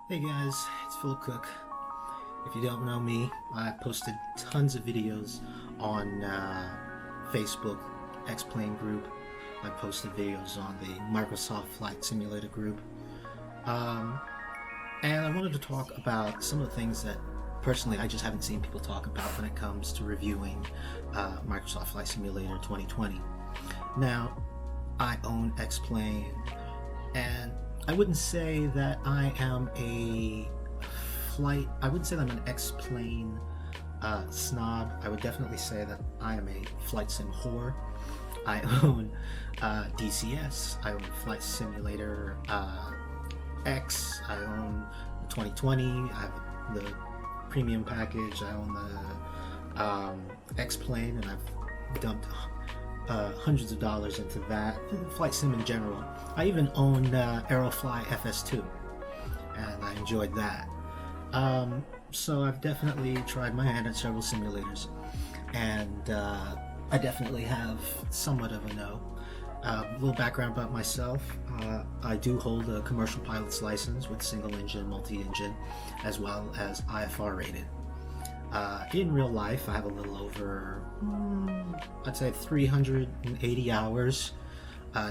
Hey guys, it's Phil Cook. If you don't know me, I posted tons of videos on Facebook, Xplane group. I posted videos on the Microsoft Flight Simulator group. And I wanted to talk about some of the things that personally I just haven't seen people talk about when it comes to reviewing Microsoft Flight Simulator 2020. Now, I own Xplane, and I wouldn't say that I am I wouldn't say that I'm an Xplane snob. I would definitely say that I am a flight sim whore. I own DCS, I own Flight Simulator X, I own the 2020, I have the premium package, I own the Xplane, and I've dumped hundreds of dollars into that, flight sim in general. I even own Aerofly FS2, and I enjoyed that. So I've definitely tried my hand at several simulators, and I definitely have somewhat of a know. A little background about myself. I do hold a commercial pilot's license with single engine, multi-engine, as well as IFR rated. In real life, I have a little over, I'd say 380 hours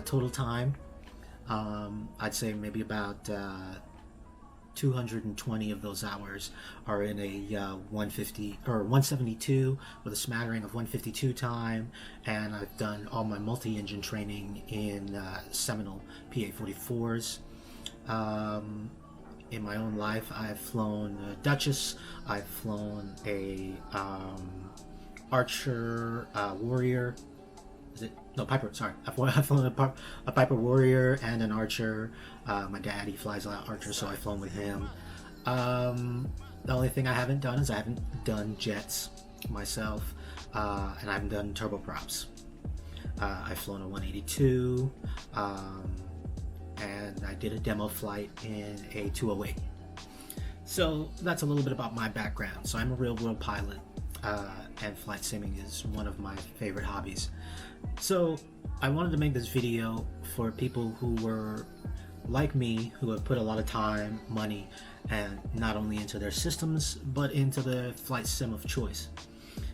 total time. I'd say maybe about 220 of those hours are in a 150 or 172 with a smattering of 152 time, and I've done all my multi-engine training in Seminole PA-44s. In my own life, I've flown a Duchess, I've flown a Archer Warrior. Is it? No, Piper, sorry. I've flown a Piper Warrior and an Archer. My daddy flies a Archer, so I've flown with him. The only thing I haven't done is I haven't done jets myself, and I haven't done turboprops. I've flown a 182, and I did a demo flight in a 208. So that's a little bit about my background. So I'm a real world pilot, and flight simming is one of my favorite hobbies. So I wanted to make this video for people who were like me, who have put a lot of time, money, and not only into their systems, but into the flight sim of choice.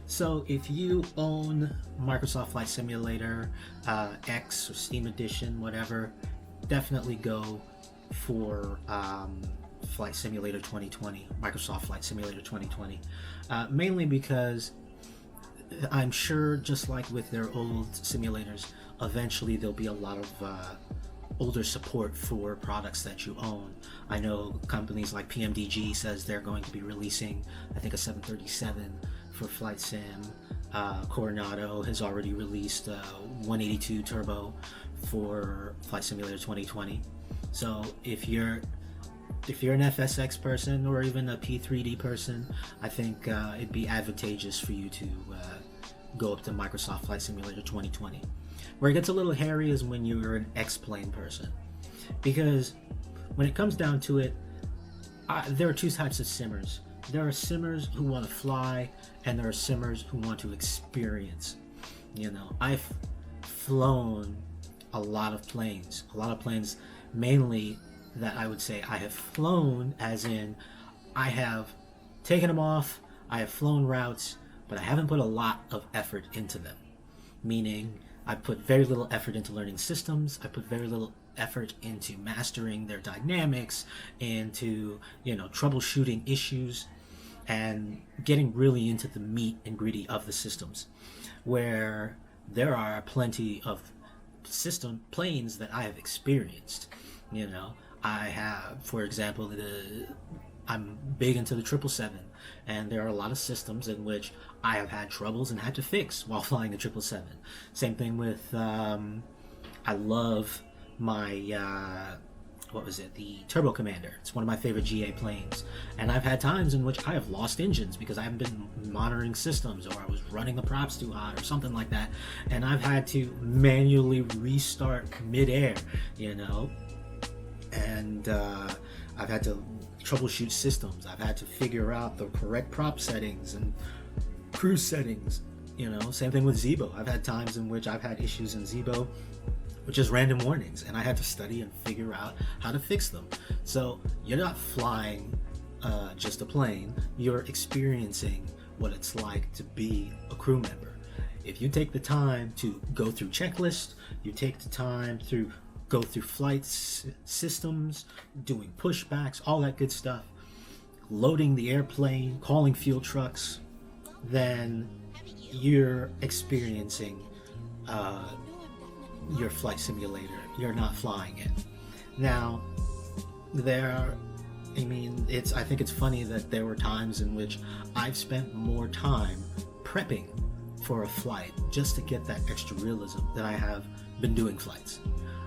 So if you own Microsoft Flight Simulator X or Steam Edition, whatever, definitely go for Flight Simulator 2020, Microsoft Flight Simulator 2020. Mainly because I'm sure, just like with their old simulators, eventually there'll be a lot of older support for products that you own. I know companies like PMDG says they're going to be releasing, I think, a 737 for Flight Sim. Coronado has already released a 182 Turbo for Flight Simulator 2020. So if you're an FSX person or even a P3D person, I think it'd be advantageous for you to go up to Microsoft Flight Simulator 2020. Where it gets a little hairy is when you're an Xplane person, because when it comes down to it, there are two types of simmers. There are simmers who want to fly, and there are simmers who want to experience. You know, I've flown a lot of planes mainly that I would say I have flown, as in I have taken them off, I have flown routes, but I haven't put a lot of effort into them. Meaning, I put very little effort into learning systems, I put very little effort into mastering their dynamics, into, troubleshooting issues, and getting really into the meat and gritty of the systems. Where there are plenty of system planes that I have experienced. I have, for example, I'm big into the 777, and there are a lot of systems in which I have had troubles and had to fix while flying the 777. Same thing with, I love my, the Turbo Commander. It's one of my favorite GA planes, and I've had times in which I have lost engines because I haven't been monitoring systems, or I was running the props too hot or something like that, and I've had to manually restart mid-air, and I've had to troubleshoot systems. I've had to figure out the correct prop settings and cruise settings. Same thing with Zebo. I've had times in which I've had issues in Zebo which is random warnings, and I had to study and figure out how to fix them. So you're not flying just a plane, you're experiencing what it's like to be a crew member. If you take the time to go through checklists, you take the time to go through flight systems, doing pushbacks, all that good stuff, loading the airplane, calling fuel trucks, then you're experiencing your flight simulator. You're not flying it. Now, I think it's funny that there were times in which I've spent more time prepping for a flight just to get that extra realism than I have been doing flights.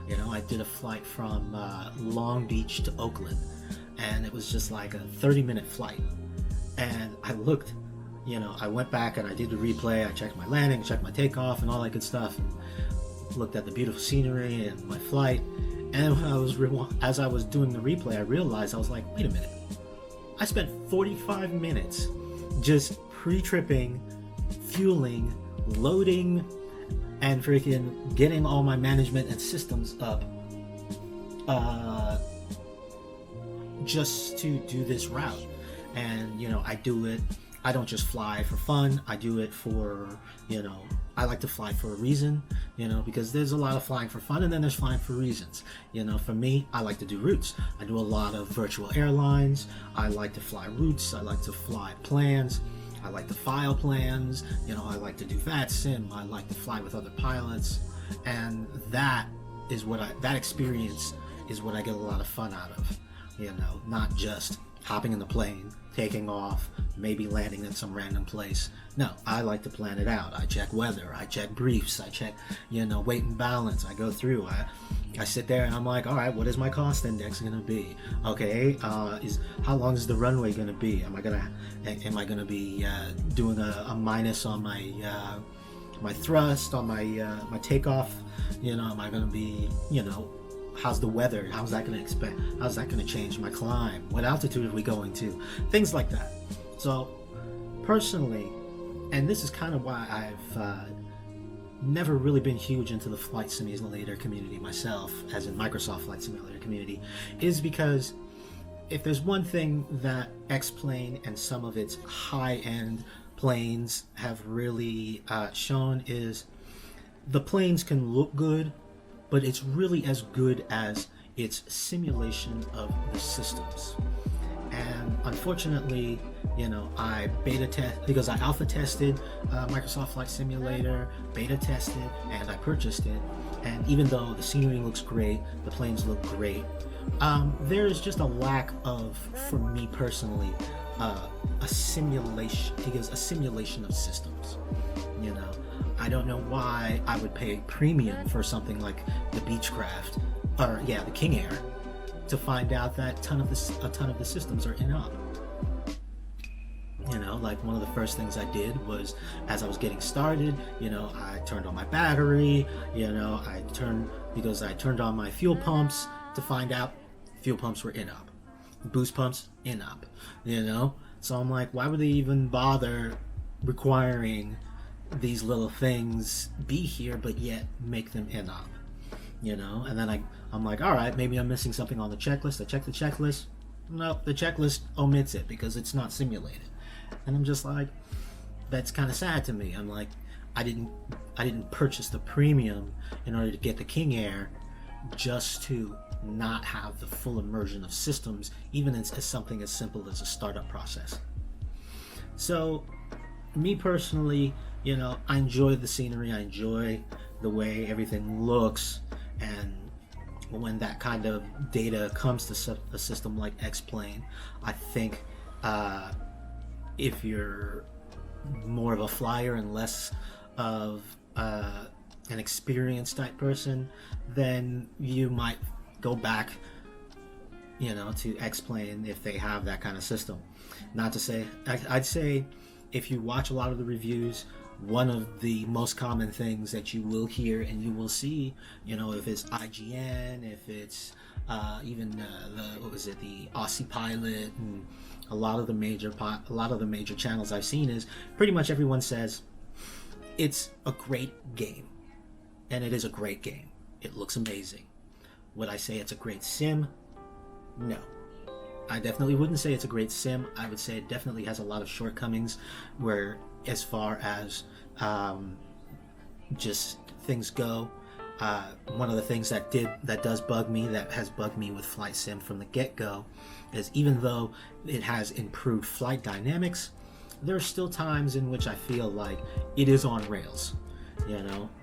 I did a flight from Long Beach to Oakland, and it was just like a 30-minute flight. And I looked, I went back and I did the replay. I checked my landing, checked my takeoff, and all that good stuff, and looked at the beautiful scenery and my flight. And as I was doing the replay, I realized, I was like, wait a minute. I spent 45 minutes just pre-tripping, fueling, loading, and freaking getting all my management and systems up just to do this route. And I do it, I don't just fly for fun, I do it for, I like to fly for a reason, because there's a lot of flying for fun, and then there's flying for reasons. For me, I like to do routes. I do a lot of virtual airlines. I like to fly routes. I like to fly plans. I like to file plans. I like to do VATSIM. I like to fly with other pilots, and that experience is what I get a lot of fun out of. Not just hopping in the plane, taking off, maybe landing in some random place. No, I like to plan it out. I check weather, I check briefs, I check, weight and balance. I go through, I sit there and I'm like, all right, what is my cost index going to be? Okay, how long is the runway going to be? Am I going to be doing a minus on my my thrust, on my takeoff? Am I going to be, how's the weather? How's that going to change my climb? What altitude are we going to? Things like that. So personally, and this is kind of why I've never really been huge into the flight simulator community myself, as in Microsoft Flight Simulator community, is because if there's one thing that Xplane and some of its high-end planes have really shown, is the planes can look good, but it's really as good as its simulation of the systems. And unfortunately, I beta test, because I alpha tested Microsoft Flight Simulator, beta tested, and I purchased it. And even though the scenery looks great, the planes look great, there is just a lack of, for me personally, a simulation of systems. I don't know why I would pay a premium for something like the Beechcraft, or the King Air, to find out that a ton of the systems are in-op. Like one of the first things I did was, as I was getting started, I turned on my battery, I turned on my fuel pumps to find out fuel pumps were in-op. Boost pumps, in-op, So I'm like, why would they even bother requiring these little things be here, but yet make them in-op? And then I'm like, all right, maybe I'm missing something on the checklist. I check the checklist. No, the checklist omits it because it's not simulated. And I'm just like, that's kind of sad to me. I'm like, I didn't purchase the premium in order to get the King Air just to not have the full immersion of systems, even as something as simple as a startup process. So, me personally, I enjoy the scenery. I enjoy the way everything looks, and when that kind of data comes to a system like Xplane, I think if you're more of a flyer and less of an experienced type person, then you might go back, to Xplane if they have that kind of system. Not to say, I'd say if you watch a lot of the reviews, one of the most common things that you will hear and you will see, if it's IGN, if it's even the Aussie Pilot, and a lot of the major channels I've seen, is pretty much everyone says it's a great game, and it is a great game. It looks amazing. Would I say it's a great sim? No. I definitely wouldn't say it's a great sim. I would say it definitely has a lot of shortcomings where, as far as just things go, one of the things that does bug me, that has bugged me with Flight Sim from the get-go, is even though it has improved flight dynamics, there are still times in which I feel like it is on rails,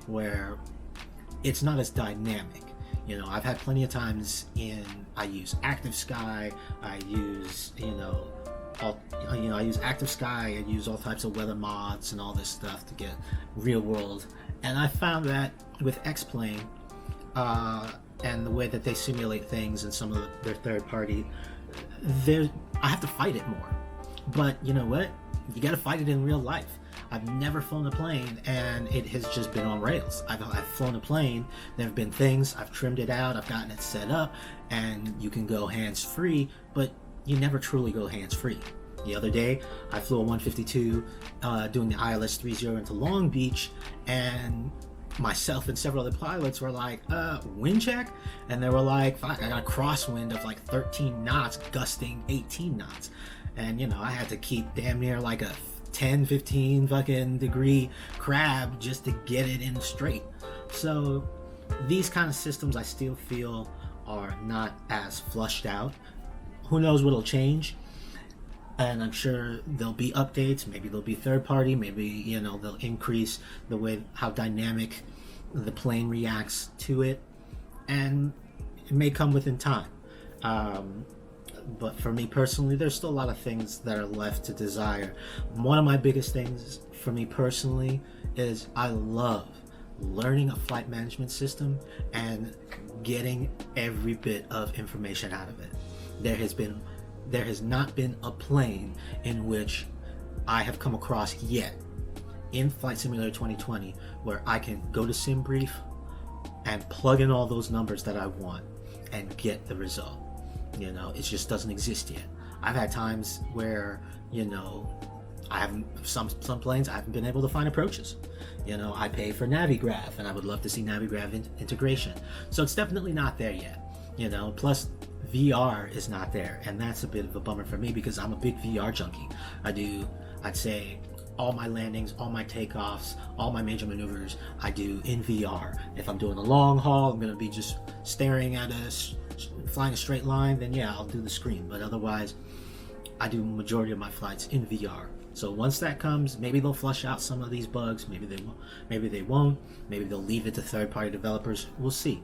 where it's not as dynamic. I've had plenty of times I use Active Sky, I use I use Active Sky, I use all types of weather mods and all this stuff to get real world, and I found that with Xplane and the way that they simulate things and some of their third party, I have to fight it more. But you know what? You got to fight it in real life. I've never flown a plane and it has just been on rails. I've flown a plane, there have been things, I've trimmed it out, I've gotten it set up, and you can go hands-free, but you never truly go hands-free. The other day, I flew a 152 doing the ILS 30 into Long Beach, and myself and several other pilots were like, wind check? And they were like, fuck, I got a crosswind of like 13 knots, gusting 18 knots. And, I had to keep damn near like a 10, 15 fucking degree crab just to get it in straight. So these kind of systems I still feel are not as flushed out. Who knows what'll change? And I'm sure there'll be updates, maybe there'll be third party, maybe, they'll increase the way how dynamic the plane reacts to it, and it may come within time. But for me personally, there's still a lot of things that are left to desire. One of my biggest things for me personally is I love learning a flight management system and getting every bit of information out of it. There has not been a plane in which I have come across yet in Flight Simulator 2020 where I can go to SimBrief and plug in all those numbers that I want and get the result. It just doesn't exist yet. I've had times where, I haven't, some planes I haven't been able to find approaches. I pay for Navigraph and I would love to see Navigraph integration. So it's definitely not there yet. Plus VR is not there, and that's a bit of a bummer for me because I'm a big VR junkie. I'd say all my landings, all my takeoffs, all my major maneuvers I do in VR. If I'm doing a long haul, I'm going to be just staring at flying a straight line, then yeah, I'll do the screen. But otherwise, I do majority of my flights in VR. So once that comes, maybe they'll flush out some of these bugs. Maybe they won't. Maybe they'll leave it to third-party developers. We'll see.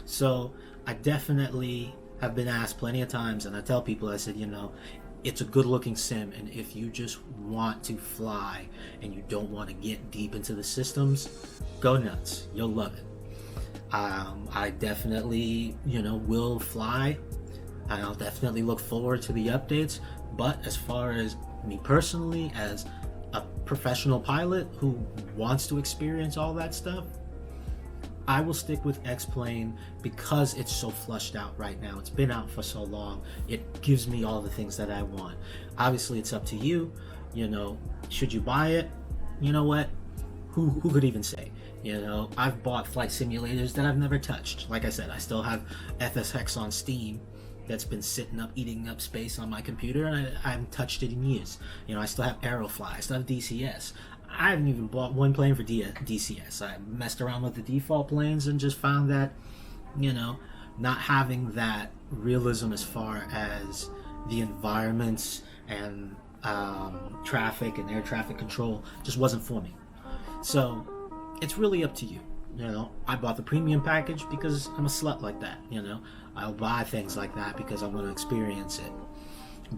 So I definitely have been asked plenty of times, and I tell people, I said, it's a good-looking sim, and if you just want to fly and you don't want to get deep into the systems, go nuts. You'll love it. I definitely, will fly, and I'll definitely look forward to the updates. But as far as me personally, as a professional pilot who wants to experience all that stuff, I will stick with Xplane because it's so flushed out right now. It's been out for so long. It gives me all the things that I want. Obviously, it's up to you. Should you buy it? You know what? Who could even say? I've bought flight simulators that I've never touched. Like I said, I still have FSX on Steam that's been sitting up, eating up space on my computer, and I haven't touched it in years. I still have Aerofly, I still have DCS. I haven't even bought one plane for DCS. I messed around with the default planes and just found that, not having that realism as far as the environments and traffic and air traffic control just wasn't for me. So it's really up to you. I bought the premium package because I'm a slut like that. I'll buy things like that because I want to experience it.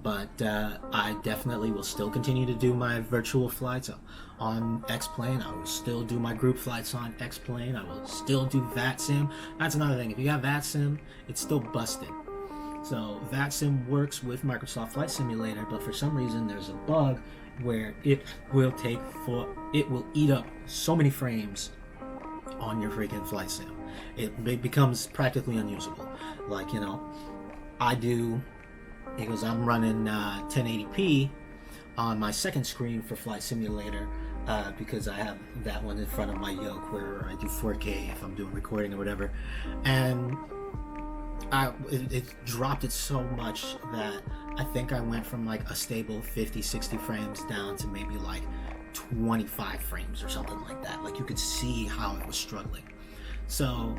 But I definitely will still continue to do my virtual flights on Xplane. I will still do my group flights on Xplane. I will still do VATSIM. That's another thing. If you got VATSIM, it's still busted. So VATSIM works with Microsoft Flight Simulator, but for some reason there's a bug where it will eat up so many frames on your freaking flight sim. It becomes practically unusable. Like, because I'm running 1080p on my second screen for Flight Simulator. because I have that one in front of my yoke where I do 4K if I'm doing recording or whatever, and it dropped it so much that I think I went from like a stable 50-60 frames down to maybe like 25 frames or something like that. Like, you could see how it was struggling. So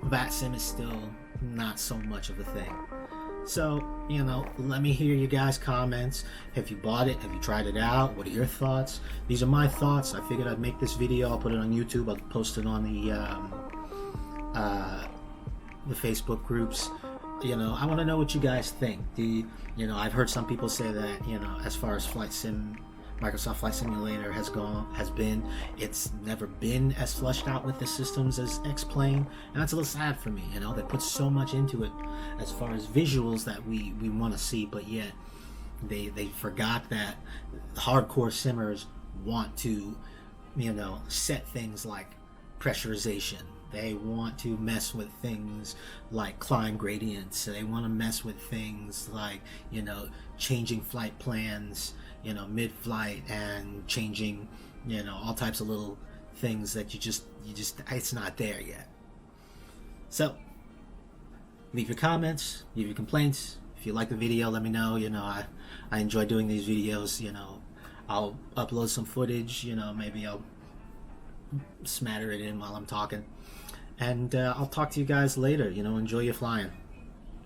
VATSIM is still not so much of a thing. So, you know, let me hear you guys' comments. Have you bought it? Have you tried it out? What are your thoughts? These are my thoughts. I figured I'd make this video. I'll put it on YouTube. I'll post it on the Facebook groups. You know, I want to know what you guys think. You know, I've heard some people say that, you know, as far as Microsoft Flight Simulator has been, it's never been as flushed out with the systems as Xplane, and that's a little sad for me. You know, they put so much into it as far as visuals that we want to see, but yet they forgot that hardcore simmers want to, you know, set things like pressurization. They want to mess with things like climb gradients. They want to mess with things like, you know, changing flight plans, you know, mid-flight, and changing, you know, all types of little things that you just it's not there yet. So leave your comments, leave your complaints. If you like the video, let me know. You know, I enjoy doing these videos. You know, I'll upload some footage. You know, maybe I'll smatter it in while I'm talking, and I'll talk to you guys later. You know, enjoy your flying.